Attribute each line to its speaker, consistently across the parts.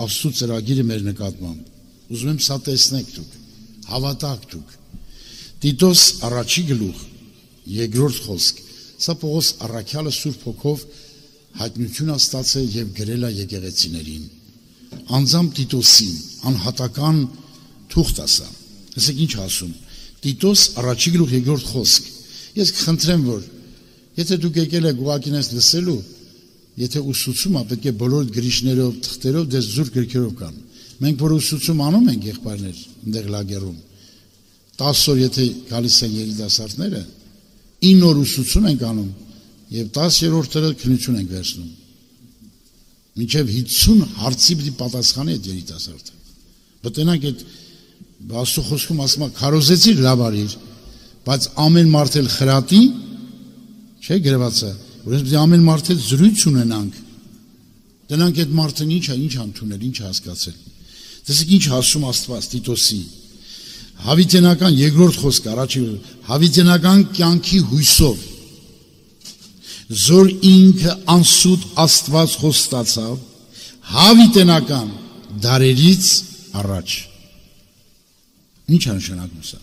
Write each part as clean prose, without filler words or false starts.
Speaker 1: Աստծո ծրագիրը մեր նկատմամբ։ Ուզում եմ սա տեսնեք դուք, հավատաք դուք։ Տիտոս առաջի գլուխ, երկրորդ խոսք։ Սա Պողոս առաքյալը Սուրբ Հոգով հայտնություն է ստացել եւ գրել է եկեղեցիներին։ Անձամբ Տիտոսին անհատական թուղթ է սա։ Ասեք ինչ ասում։ Տիտոս առաջի գլուխ, երկրորդ խոսք։ Ես կխնդրեմ, որ եթե դուք եկել եք ուղղակի լսելու, եթե ուսուցումը պետք է բոլոր գրիչներով, թղթերով, դες զուր գրքերով կան։ Մենք որ ուսուցում անում ենք եղբայրներ, այնտեղ լագերում 10 օր եթե գալիս են երիտասարդները, 9 օր ուսուցում ենք անում եւ 10-րդը քննություն ենք վերցնում։ Մինչեւ 50 հարցի պիտի պատասխանի այդ երիտասարդը։ Բտնանք այդ Աստծո խոսքում ասում է քարոզեցի լավ արիր, բայց ամեն մարդ էլ խրատի, չէ՞ գրված է, որպես պիտի ամեն մարդ էլ զրույց ունենանք։ Դրանք այդ մարդն ինչ ընդունել, ինչ հասկացել։ Տեսեք ինչ ասում Աստված Տիտոսի։ Հավիտենական երկրորդ խոսք առաջի հավիտենական կյանքի հույսով զոր ինքը անսուտ Աստված խոստացավ հավիտենական դարերից առաջ։ Ինչ է նշանակում սա։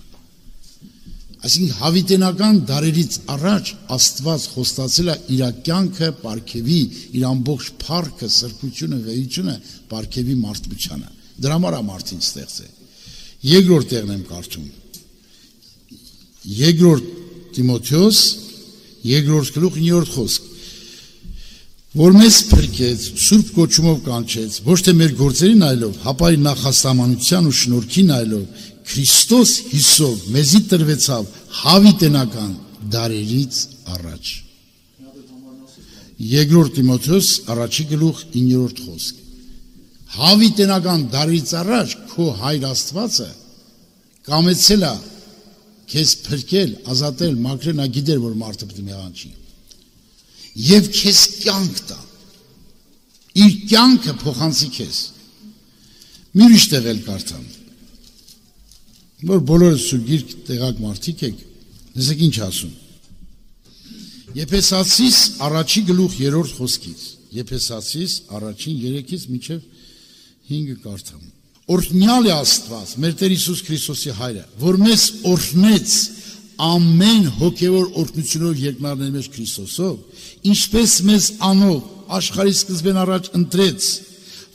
Speaker 1: Այսինքն հավիտենական դարերից առաջ Աստված խոստացել է իր կյանքը պարգևի, իր ամբողջ փառքը, սրբությունը, վեհությունը պարգևի մարդկությանը։ Դրա համար է մարդին ստեղծել։ Երկրորդ տեղն եմ կարդում։ Երկրորդ Տիմոթեոս, երկրորդ գլուխ 9-րդ խոսք։ Որ մեզ փրկեց, Սուրբ կոչումով կանչեց, ոչ թե մեր գործերի նայելով, հապա իր նախաստամանության ու շնորհքի նայելով, Քրիստոս Հիսով մեզի տրվեցավ հավիտենական դարերից առաջ։ Երկրորդ Տիմոթեոս առաջի գլուխ 9-րդ խոսք։ Հավիտենական դարից առաջ քո հայր Աստվածը կամեցել է քեզ փրկել, ազատել, մաքրել, նա գիտեր, որ մարդը պետք է մեղանչի։ Եվ քեզ կյանք տա։ Իր կյանքը փոխանցի քեզ։ Մի ուրիշ տեղ էլ կարդամ։ Որ բոլորը Սուրբ Գիրք տեղակ մարդիկ եք, լսեք ինչ ասում։ Եփեսացիս առաջի գլուխ 3-րդ խոսքից։ Եփեսացիս առաջին 3-ից մինչև 5 կարդամ։ Օրհնյալ է Աստված, մեր Տեր Հիսուս Քրիստոսի հայրը, որ մեզ օրհնեց ամեն հոգևոր օրհնությունով երկնարների մեջ Քրիստոսով, ինչպես մեզ անով աշխարհի սկզբեն առաջ ընտրեց,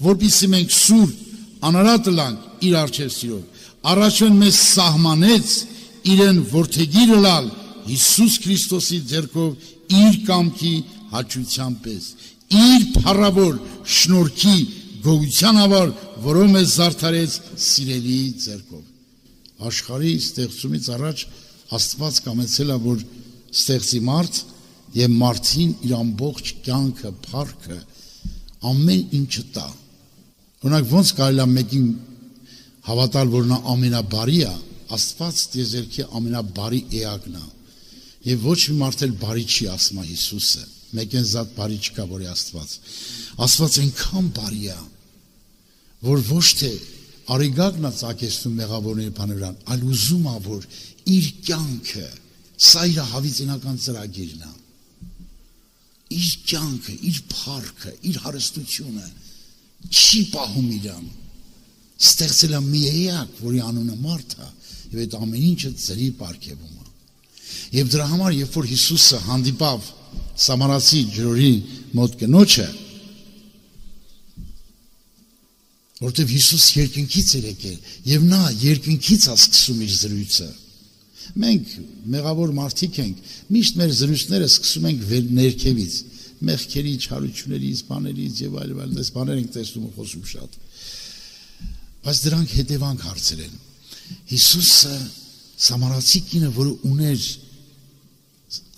Speaker 1: որպեսզի մենք սուրբ, անարատ լանք իր առջև սիրով, առաջին մեզ սահմանեց իրեն որդեգիր լալ Հիսուս Քրիստոսի ձեռքով իր կամքի հաճության պես, իր փառավոր շնորհքի գողության համար, որով մեզ զարդարեց սիրելի ձեռքով։ Աշխարհի ստեղծումից առաջ Աստված կամեցել է, որ ստեղծի մարդ եւ մարդին իր ամբողջ կյանքը, փառքը, ամեն ինչը տա։ Օրինակ ոնց կարելի է մեկին հավատալ, որ նա ամենաբարի է, Աստված դեզերքի ամենաբարի էակն է։ Եվ ոչ մի մարդ էլ բարի չի, ասում է Հիսուսը։ Մեկեն զատ բարի չկա, որ է Աստված։ Աստված այնքան բարի է, որ ոչ թե արիգակն է ծագեցնում մեղավորների բաներան, այլ ուզում է, որ իր կյանքը, սա իր հավիտենական ծրագիրն է։ Իր կյանքը, իր փառքը, իր հարստությունը չի պահում իրան։ Ստեղծել է մի էակ, որի անունը մարդ է, եւ այդ ամեն ինչը ծրի պարգևում է։ Եվ դրա համար, երբ որ Հիսուսը հանդիպավ Սամարացի ջրորի մոտ կնոջը, որտեվ Հիսուս երկնքից էր եկել, եւ նա երկնքից է սկսում իր զրույցը։ Մենք մեղավոր մարդիկ ենք, միշտ մեր զրույցները սկսում ենք ներքևից, մեղքերի, չարություններից, բաներից եւ այլ, դες բաներ ենք տեսնում ու խոսում շատ։ Բայց դրանք հետևանք հարցեր են։ Հիսուսը Սամարացի կինը, որը ուներ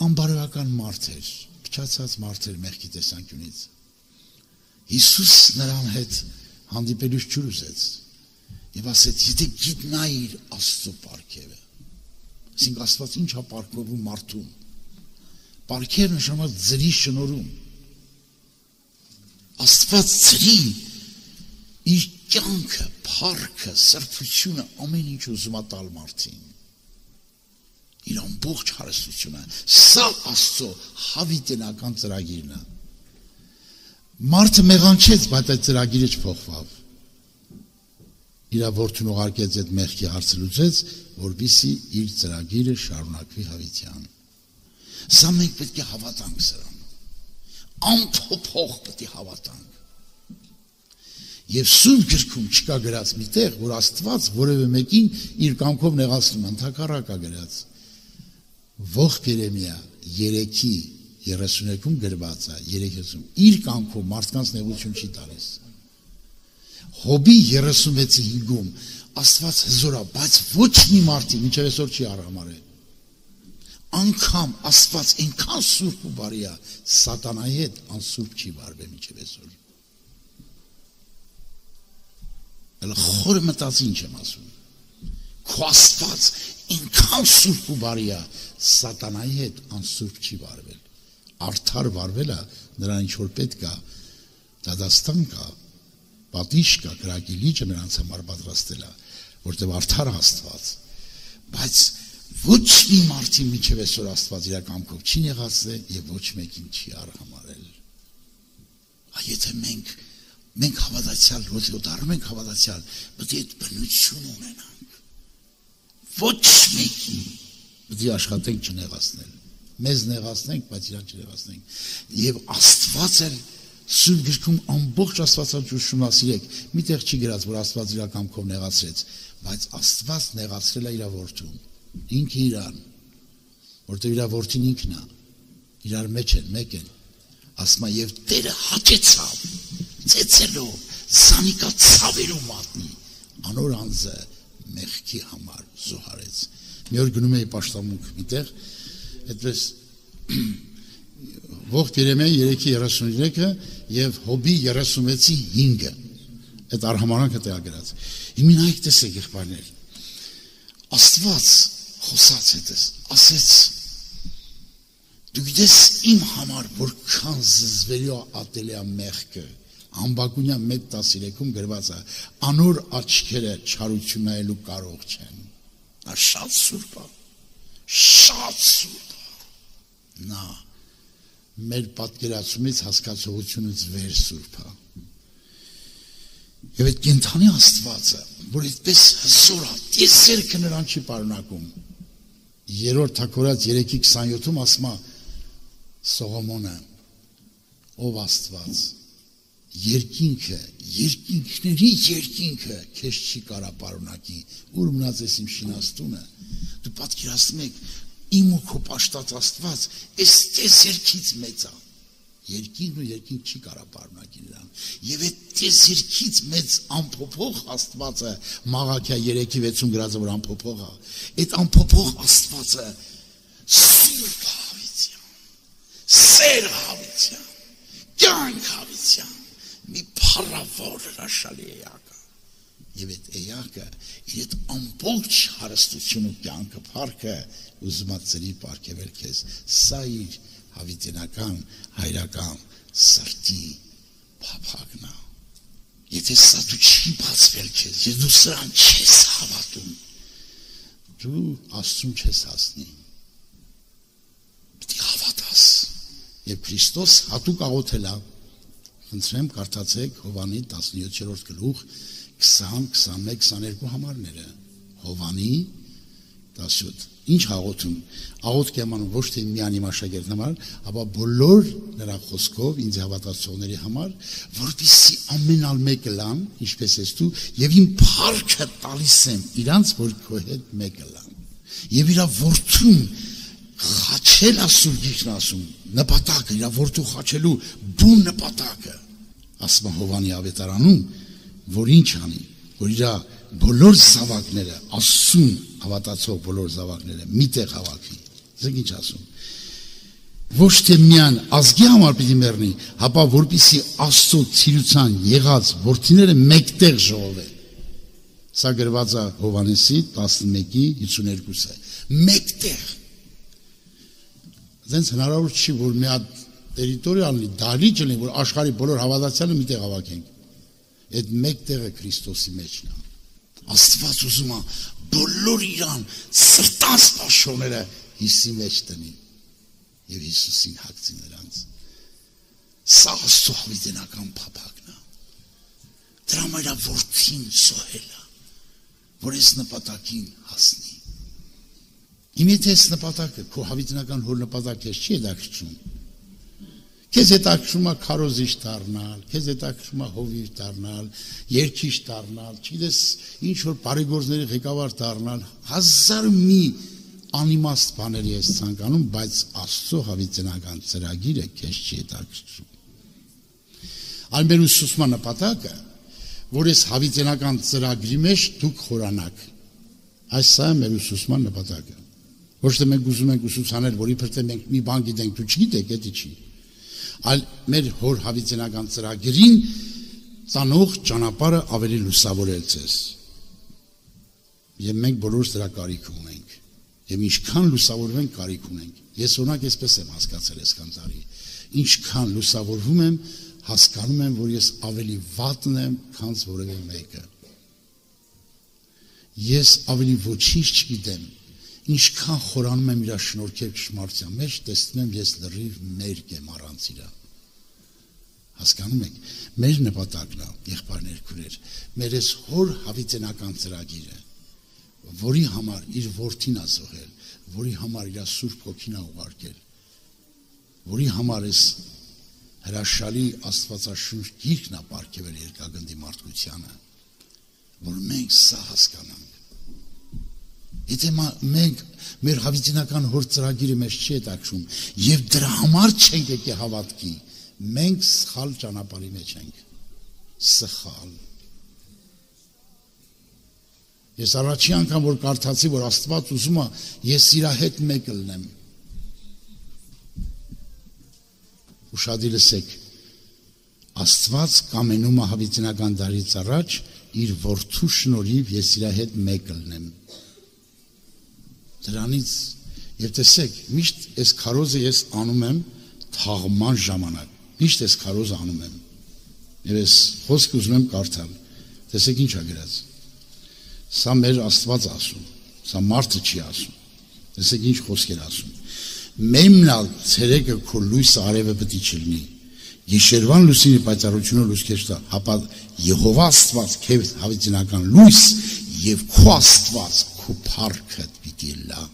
Speaker 1: անբարոյական մարդ էր, փչացած մարդ էր մեղքի տեսանկյունից։ Հիսուս նրան հետ հանդիպելուց ջուր ուզեց եւ ասեց, եթե գիտնայիր Աստծո պարգևը, ասենք Աստված ինչ է պարգևում մարդուն։ Պարգև նշանակում ձրի շնորհում։ Աստված ձրի իր կյանքը, փառքը, սրբությունը, ամեն ինչ ուզում է տալ մարդին։ Իր ամբողջ հարստությունը, սա Աստծո հավիտենական ծրագիրն է։ Մարդը մեղանչեց, բայց այդ ծրագիրը չփոխվավ։ իր որդուն ուղարկեց այդ մեղքի հարցը լուծեց, որպեսզի իր ծրագիրը շարունակվի հավիտյան։ Սա մենք պետք է հավատանք սրան։ Անփոփոխ պետք է հավատանք։ Եվ Սուրբ գրքում չկա գրած մի տեղ, որ Աստված որևէ մեկին իր կամքով նեղացնում, ընդհակառակը գրած։ Ողջ Երեմիա 3:32-ում գրված է, 3:30, իր կամքով մարդկանց նեղություն չի տալիս։ Հոբի 36:5-ում Աստված հզոր է, բայց ոչ մի մարդի մինչև այսօր չի արհամարել։ Անգամ Աստված այնքան սուրբ ու բարի է, սատանայի հետ անսուրբ չի վարվել մինչև այսօր։ Էլ խորը մտածի ինչ եմ ասում։ Քո Աստված այնքան սուրբ ու բարի է, սատանայի հետ անսուրբ չի վարվել։ Արդար վարվելը նրան ինչ որ պետք է, դատաստան կա, պատիժ կա, կրակի լիճը նրանց համար պատրաստել է, որտեղ արդար Աստված։ Բայց ոչ մի մարդի միջև այսօր Աստված իր կամքով չի նեղացել եւ ոչ մեկին չի արհամարել։ Եթե մենք հավատացյալ լոզիոտար մենք հավատացյալ, պետք է այդ բնություն ունենանք։ Ոչ մեկին պետք է աշխատենք չնեղացնել։ Մեզ նեղացնենք, բայց իրան չնեղացնենք։ Եվ Աստված էլ Սուրբ գրքում ամբողջ Աստվածածուն ուսումնասիրեք, միտեղ չի գրած, որ Աստված իր կամքով նեղացրեց, բայց Աստված նեղացրել է իր որդուն, ինքը իրան, որտեղ իր որդին ինքն է, իրար մեջ են, մեկ են, ասում է եւ Տերը հաճեցավ, ծեծելով, զանիկա ցավերու մատնի, անոր անձը մեղքի համար զոհարեց։ Մի օր գնում էի պաշտամունք միտեղ, այդպես ողջ Երեմիա 3:33-ը եւ Հոբի 36:5-ը այդ արհամարանքը տեղագրած։ Հիմա նայեք տեսեք եղբայրներ։ Աստված խոսած հետս, ասեց դու գիտես իմ համար որքան զզվելի ատելի է մեղքը։ Ամբակունյան 1:13-ում գրված է անոր աչքերը չարություն նայելու կարող չեն։ Նա շատ սուրբ է, շատ սուրբ է։ Նա մեր պատկերացումից հասկացողությունից վեր սուրբ է։ Եվ այդ կենթանի Աստվածը, որ այդպես հզոր է, տեսերքը նրան չի պարունակում։ 3-րդ Թագորաց 3:27-ում ասում է Սողոմոնը, ով Աստված, երկինքը, երկինքների երկինքը քեզ չի կարա պարունակի, ուր մնաց ես իմ շինաստունը։ Դու պատկերացնում եք, իմ ու քո պաշտած Աստված այս տեսերքից մեծ է։ Երկինքն ու երկինք չի կարա պարունակի նրան։ Եվ այդ տեսերքից մեծ անփոփոխ Աստվածը Մաղաքիա 3:6-ում գրած է, որ անփոփոխ է։ Այդ անփոփոխ Աստվածը սուրբ հավիտյան, սեր հավիտյան, կյանք հավիտյան, մի փառավոր հրաշալի էակ է։ Եվ այդ էակը իր այդ ամբողջ հարստություն ու կյանքը փառքը ուզում է ծրի պարգևել քեզ։ Սա իր հավիտենական, հայրական սրտի փափագն է։ Եթե սա դու չի բացվել քեզ, եթե դու սրան չես հավատում, դու Աստծուն չես հասնի։ Պետք է հավատաս։ Եվ Քրիստոս հատուկ աղոթել է, խնդրեմ կարդացեք Հովանի 17-րդ գլուխ 20, 21, 22 համարները։ Հովանի 17 Ինչ աղոթում, աղոթք եմ անում ոչ թե միայն իմ աշակերտների համար, ապա բոլոր նրա խոսքով ինձ հավատացողների համար, որպեսզի ամենալ մեկը լան, ինչպես ես դու, եւ իմ փառքը տալիս եմ իրանց, որ քո հետ մեկը լան։ Եվ իր որդուն խաչել ասում գիքն ասում, նպատակը իր որդու խաչելու բուն նպատակը, ասում է Հովանի ավետարանում, որ ինչ անի, որ իր բոլոր զավակները Աստծուն հավատացող բոլոր զավակները միտեղ հավաքի։ Ձեզ ինչ ասում։ Ոչ թե միան ազգի համար պիտի մեռնի, հապա որպեսզի Աստծո ցիրուցան եղած որդիները մեկտեղ ժողովեն։ Սա գրված է Հովանեսի 11:52-ը։ Մեկտեղ։ Ձեզ հնարավոր չի, որ մի հատ տերիտորիա լինի, դահլիճ լինի, որ աշխարհի բոլոր հավատացյալը միտեղ հավաքենք։ Այդ մեկտեղը Քրիստոսի մեջն է։ Աստված ուզում է բոլոր իրան սրտանց պաշտոնները Հիսուսի մեջ տնի եւ Հիսուսին հագցի նրանց։ Սա Աստծո հավիտենական փափագն է։ Դրա համար որդին զոհել է, որ այս նպատակին հասնի։ Իմ եթե այս նպատակը քո հավիտենական հոր նպատակը չի հետաքրքրում, քեզ հետաքրքրում է քարոզիչ դառնալ, քեզ հետաքրքրում է հովիվ դառնալ, երգիչ դառնալ, չգիտես ինչ որ բարեգործների ղեկավար դառնալ, հազար մի անիմաստ բաների ես ցանկանում, բայց Աստծո հավիտենական ծրագիրը քեզ չի հետաքրքրում։ Այլ մեր ուսուցման նպատակը, որ այս հավիտենական ծրագրի մեջ դուք խորանաք։ Այս սա է մեր ուսուցման նպատակը։ Ոչ թե մենք ուզում ենք ուսուցանել, որ իբր թե մենք մի բան գիտենք, դու չգիտեք, դա չի։ Այլ մեր հոր հավիտենական ծրագրին ծանող ճանապարհը ավելի լուսավորել ցես։ Եվ մենք բոլորս դրա կարիք ունենք։ Եվ ինչքան լուսավորվենք կարիք ունենք։ Ես օրինակ այսպես եմ հասկացել այսքան տարի։ Ինչքան լուսավորվում եմ, հասկանում եմ, որ ես ավելի վատն եմ, քան որևէ մեկը։ Ես ավելի ոչինչ չգիտեմ։ Ինչքան խորանում եմ իր շնորհքեր ճշմարտության մեջ, տեսնում եմ ես լրիվ մերկ եմ առանց իրա։ Հասկանում եք, մեր նպատակն է, եղբայրներ, քույրեր, մեր այս հոր հավիտենական ծրագիրը, որի համար իր որդին է զոհել, որի համար իր Սուրբ Հոգին է ուղարկել, որի համար այս հրաշալի Աստվածաշունչ գիրքն է պարգևել երկրագնդի մարդկությանը, որ մենք սա հասկանանք։ Եթե մենք մեր հավիտենական հոր ծրագիրը մեզ չի հետաքրում եւ դրա համար չենք եկել հավատքի, մենք սխալ ճանապարհի մեջ ենք։ Սխալ։ Ես առաջի անգամ որ կարդացի, որ Աստված ուզում է ես իր հետ մեկ լինեմ։ Ուշադի լսեք։ Աստված կամենում է հավիտենական դարից առաջ իր որդու շնորհիվ ես իր հետ մեկ լինեմ։ Դրանից եւ տեսեք, միշտ այս քարոզը ես անում եմ թաղման ժամանակ։ Միշտ այս քարոզը անում եմ։ Եվ այս խոսքը ուզում եմ կարդալ։ Տեսեք ինչ ա գրած։ Սա մեր Աստված ասում, սա մարդը չի ասում։ Տեսեք ինչ խոսքեր ասում։ Մեմնալ ցերեկը քո լույսը արևը պետք չի լինի։ Գիշերվան լուսինի պայծառությունը լույս քեզ տա, հապա Եհովա Աստված քեզ հավիտենական լույս եւ քո Աստված քո փառքը պիտի լա։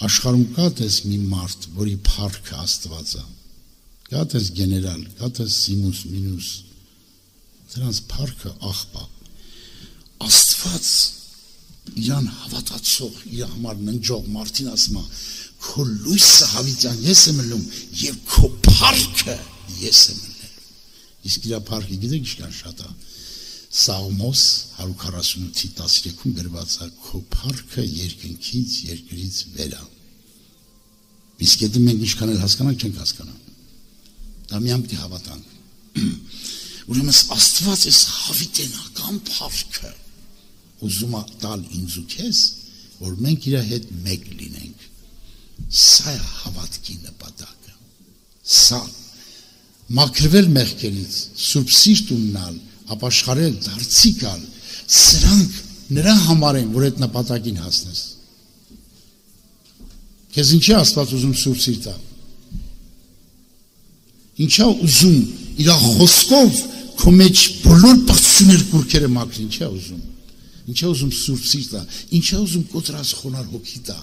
Speaker 1: Աշխարհում կա դες մի մարդ, որի փառքը Աստված է։ Կա դες գեներալ, կա դες սիմուս, մինուս։ Դրանց փառքը աղբա։ Աստված իրան հավատացող, իր համար ննջող մարդին ասում է, քո լույսը հավիտյան ես եմ լում եւ քո փառքը ես եմ լել։ Իսկ իր փառքը գիտեք ինչքան շատ է։ Սաղմոս 148:13-ում գրված է քո փառքը երկնքից երկրից վեր է։ Իսկ եթե մենք ինչքան էլ հասկանանք, չենք հասկանա։ Դա միայն պիտի հավատանք։ Ուրեմն Աստված այս հավիտենական փառքը ուզում է տալ ինձ ու քեզ, որ մենք իր հետ մեկ լինենք։ Սա է հավատքի նպատակը։ Սա մաքրվել մեղքերից, Սուրբ Սիրտ ունենալ, ապաշխարել, դարձի գալ, սրանք նրա համար են, որ այդ նպատակին հասնես։ Քեզ ինչի Աստված ուզում Սուրբ Սիրտը։ Ինչա ուզում իր խոսքով քո մեջ բոլոր պղծություններ կուրքերը մաքրի, ինչա ուզում։ Ինչա ուզում Սուրբ Սիրտը, ինչա ուզում կոտրած խոնար հոգի տա։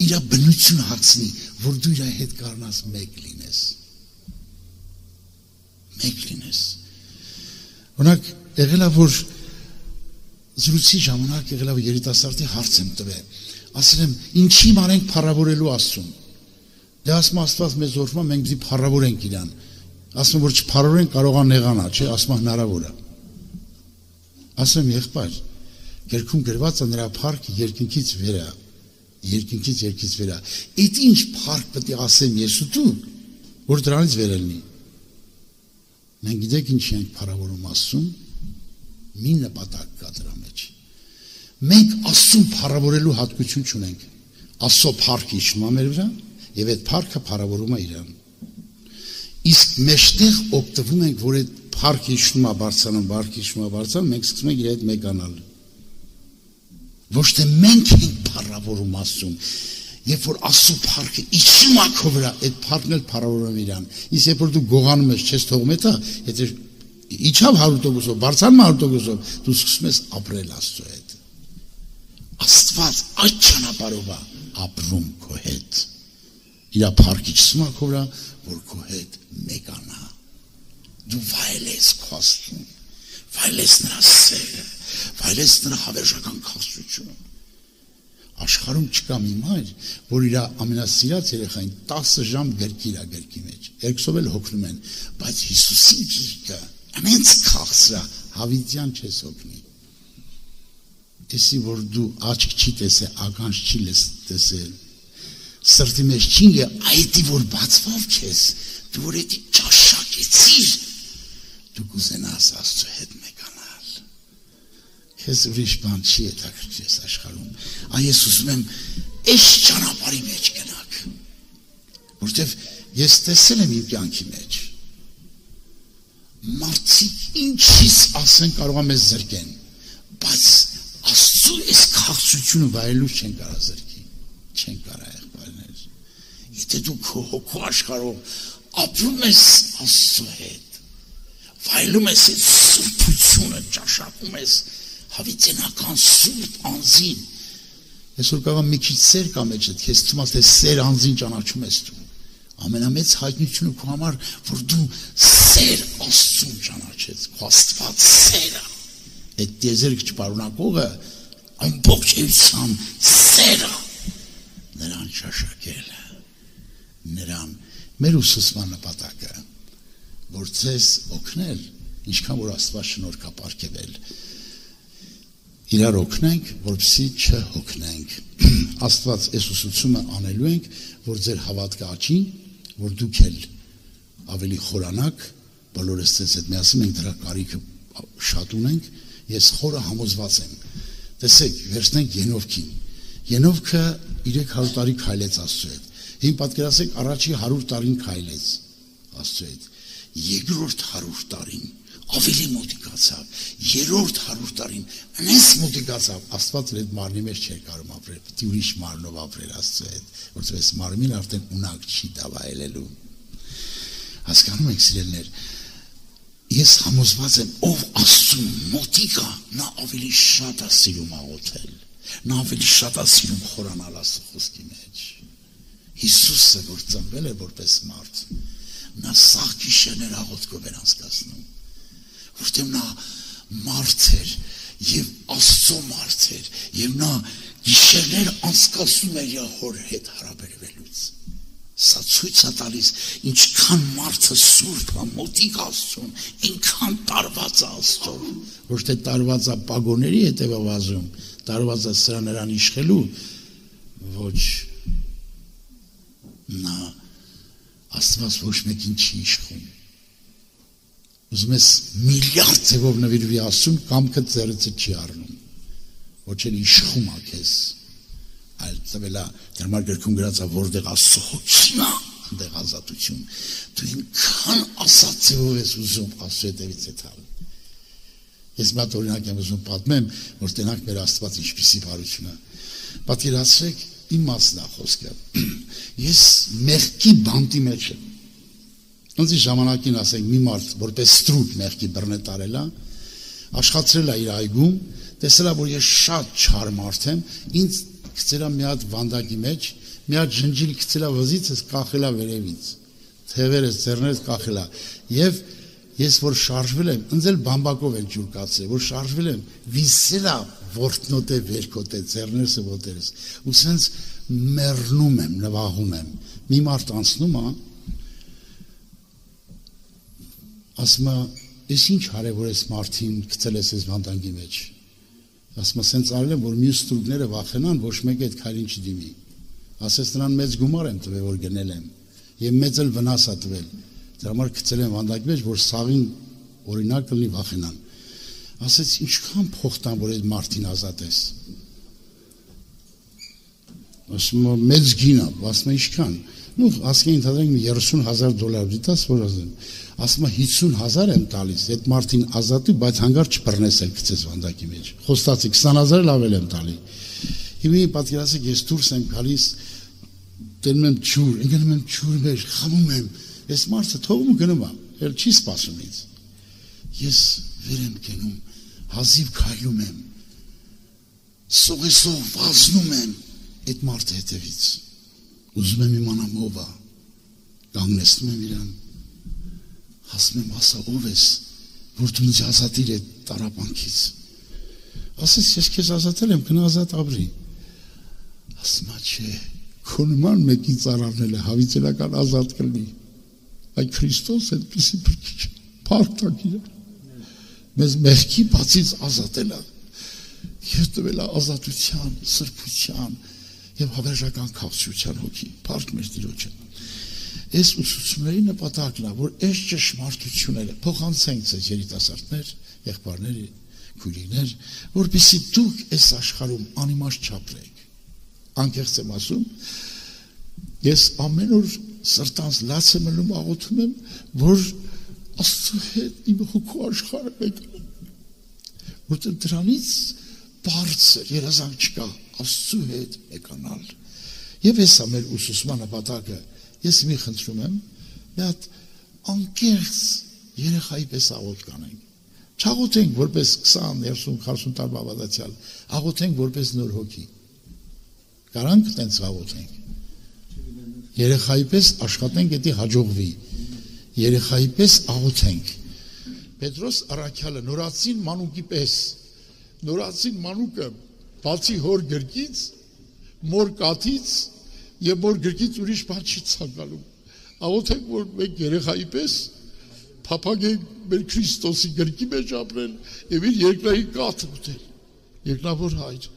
Speaker 1: Իր բնությունը հացնի, որ դու իր հետ կարնաս մեկ լինես։ Մեկ լինես։ Օրինակ, եղել է որ զրույցի ժամանակ եղել է որ երիտասարդի հարց եմ տվել։ Ասել եմ, ինչի մարենք փառավորելու Աստծուն։ Դե ասում Աստված մեզ օրհնում է, մենք դի փառավորենք իրան։ Ասում որ չփառավորենք կարող է նեղանա, չէ, ասում հնարավոր է։ Ասում եղբայր, գրքում գրված է նրա փառքը երկնքից վեր է։ Երկնքից երկից վեր է։ Այդ ինչ փառք պետք է ասեմ ես ու դու, որ դրանից վեր լինի։ Մենք գիտենք ինչի ենք փառավորում Աստծուն, մի նպատակ կա դրա մեջ։ Մենք Աստծուն փառավորելու հատկություն չունենք։ Աստծո փառքը իջնում է մեր վրա, եւ այդ փառքը փառավորում է իրան։ Իսկ մեջտեղ օգտվում ենք, որ այդ փառքը իջնում է բարձրանում, փառքը իջնում է բարձրանում, մենք սկսում ենք իր հետ մեկանալ։ Ոչ թե մենք ենք փառավորում Աստծուն, երբ որ Աստծո փառքը իջնում է քո վրա, այդ փառքն էլ փառավորում իրան։ Իսկ երբ որ դու գողանում ես, չես թողում դա, եթե իջավ 100%-ով, բարձրանում 100%-ով, դու սկսում ես ապրել Աստծո հետ։ Աստված այդ ճանապարհով է ապրում քո հետ։ Իր փառքիչը քո վրա, որ քո հետ մեկանա։ Դու վայելես քո Աստծուն, վայելես նրա սերը, վայելես նրա հավերժական քաղցրությունը։ Աշխարհում չկա մի մայր, որ իր ամենասիրած երեխային 10 ժամ գրկի իր գրկի մեջ։ Երկուսով էլ հոգնում են, բայց Հիսուսի գիրկը ամենից քաղցր է, հավիտյան չես հոգնի։ Տեսի որ դու աչք չի տեսել, ականջ չի տեսել, սրտի մեջ չինգը այդի որ բացվավ քեզ, դու որ էդի ճաշակեցիր, դու կուզենաս Աստծո հետ մեկանալ։ Քեզ ուրիշ բան չի հետաքրքրես աշխարհում։ Այս ուզում եմ այս ճանապարհի մեջ գնաք, որտեվ ես տեսել եմ իմ կյանքի մեջ մարդիկ ինչից ասեն կարող է մեզ զրկեն, բայց Աստծո այս քաղցրությունը վայելուց չեն կարող զրկի, չեն կարող եղբայրներ։ Եթե դու քո հոգու աշխարհով ապրում ես Աստծո հետ, վայելում ես այդ սուրբությունը, ճաշակում ես հավիտենական սուրբ անձին, այսօր կարող մի քիչ սեր կա մեջդ, քեզ թվում է թե սեր անձին ճանաչում ես դու։ Ամենամեծ հայտնությունը քո համար, որ դու սեր Աստծուն ճանաչես, քո Աստված սերը։ Այդ դեզերք չպարունակողը ամբողջ էության սերը նրան շաշակելը, նրան մեր ուսուցման նպատակը, որ ձեզ օգնել, ինչքան որ Աստված շնորհք է պարգևել, իրար օգնենք, որպեսզի չհոգնենք։ Աստված այս ուսուցումը անելու ենք, որ ձեր հավատքը աճի, որ դուք էլ ավելի խորանաք, բոլորս ձեզ հետ միասին մենք դրա կարիքը շատ ունենք, ես խորը համոզված եմ։ Տեսեք, վերցնենք Ենովքին։ Ենովքը 300 տարի քայլեց Աստծո հետ։ Հիմա պատկերացրեք, առաջի 100 տարին քայլեց Աստծո հետ։ Երկրորդ 100 տարին ավելի մոտիկացավ, երրորդ 100 տարին այնպես մոտիկացավ, Աստված այդ մարմնի մեջ չէր կարող ապրել, պետք է ուրիշ մարմնով ապրել Աստծո հետ, որովհետև այս մարմինը արդեն ունակ չի դավայելելու։ Հասկանում եք սիրելիներ, ես համոզված եմ, ով Աստծուն մոտիկ է, նա ավելի շատ է սիրում աղոթել, նա ավելի շատ է սիրում խորանալ Աստծո խոսքի մեջ։ Հիսուսը, որ ծնվել է որպես մարդ, նա սաղ գիշերներ աղոթքով էր անցկացնում, որտեղ նա մարդ էր եւ Աստծո մարդ էր եւ նա գիշերներ անցկացնում էր իր հոր հետ հարաբերվելուց։ Սա ցույց է տալիս ինչքան մարդը սուրբ է, մոտիկ Աստծուն, ինքան տարված է Աստծո, ոչ թե տարված է պագոների հետևով ազում, տարված է սրա նրան իշխելու, ոչ նա Աստված ոչ մեկին չի իշխում։ Ուզում ես միլիարդ ձևով նվիրվի Աստծուն, կամքը ձեռիցը չի առնում, ոչ էլ իշխում է քեզ, այլ տվել է դրամար գրքում գրած է, որտեղ Աստծո հոգին է, այնտեղ ազատություն, դու ինքան ասած ձևով ես ուզում Աստծո հետևից եթալ։ Ես մի հատ օրինակ եմ ուզում պատմեմ, որ տենանք մեր Աստված ինչպիսի բարություն է։ Պատկերացրեք, իմ մասն է խոսքը։ Ես մեղքի բանտի մեջ եմ։ Ոնց ժամանակին ասենք մի մարդ որպես ստրուկ մեղքի բռնե տարել է, աշխատել է իր այգում, տեսել է որ ես շատ չար մարդ եմ, ինձ գցել է մի հատ վանդակի մեջ, մի հատ ջնջիլ գցել է վզիցս, կախել է վերևից, թևերս, ձեռներս կախել է, եւ ես որ շարժվել եմ, ինձ էլ բամբակով են ջուր կացրել, որ շարժվել եմ, վիսել է ворտնոտե վերքոտե ձեռներս ու ոտերս, ու սենց մեռնում եմ, նվաղում եմ։ Մի մարդ անցնում է, ասում է, ես ինչ արել որ ես մարդին գցել ես այս վանդակի մեջ։ Ասում է, սենց արել եմ, որ մյուս ստրուկները վախենան, ոչ մեկ այդ քայլին չդիմի։ Ասես նրան մեծ գումար եմ տվել, որ գնել եմ, եւ մեծ էլ վնաս է տվել։ Դրա համար գցել եմ վանդակի մեջ, որ սաղին օրինակ կլինի վախենան։ Ասեց, ինչքան փող տան, որ այդ մարդին ազատես։ Ասում է, մեծ գին է, ասում է, ինչքան։ Ну, ասկեն ընդհանրենք $30,000 դիտաս, որ ասեմ։ Ասում է 50,000 եմ տալիս, այդ մարդին ազատի, բայց հանգար չբռնես էլ գցես վանդակի մեջ։ Խոստացի 20,000 լավել եմ տալի։ Հիմա պատկերացեք, ես դուրս եմ գալիս, տենում եմ ջուր, ընկնում եմ ջուր մեջ, խմում եմ։ Այս մարդը թողում գնում է, էլ չի սպասում ինձ։ ես վեր եմ կենում, հազիվ քայլում եմ, սողեսով վազնում եմ այդ մարդը հետևից, ուզում եմ իմանամ ով է, կանգնեցնում եմ իրան, ասում եմ, ասա ով ես, որ դու ինձ ազատիր այդ տառապանքից, ասես ես քեզ ազատել եմ, գնա ազատ ապրի, ասում է չէ, քո նման մեկին ծառայելը հավիտենական ազատ կլինի, այ Քրիստոս այդպիսի փրկիչ է, փառք իրար, մեզ մեղքի բացից ազատել է, և տվել է ազատության, սրբության և հավերժական քաղցրության հոգի, փառք մեր Տիրոջը։ Այս ուսուցումների նպատակն է, որ այս ճշմարտությունները փոխանցենք ձեզ երիտասարդներ, եղբայրներ, քույրիկներ, որպեսզի դուք այս աշխարհում անիմաստ չապրեք։ Անկեղծ եմ ասում, ես ամեն օր սրտանց լաց եմ ելնում, աղոթում եմ, որ Աստծո հետ իմ հոգու աշխարհը մեկնի, որտեղ դրանից բարձր երազանք չկա, Աստծո հետ մեկանալ։ Եվ հեսա մեր ուսուցման նպատակը, ես մի խնդրում եմ, մի հատ անկեղծ երեխայի պես աղոթք անենք։ Չաղոթենք որպես 20, 30, 40 տարվա ավադացյալ, աղոթենք որպես նոր հոգի։ Կարանք տենց աղոթենք։ Երեխայի պես աշխատենք, դա հաջողվի։ Երեխայի պես աղոթենք։ Պետրոս առաքյալը նորացին մանուկի պես, նորացին մանուկը բացի հոր գրկից, մոր կաթից և մոր գրկից ուրիշ բան չի ցանկանում։ Աղոթենք, որ մենք երեխայի պես փափագենք մեր Քրիստոսի գրկի մեջ ապրել և իր երկրային կաթը ուտել, երկնավոր Հայր։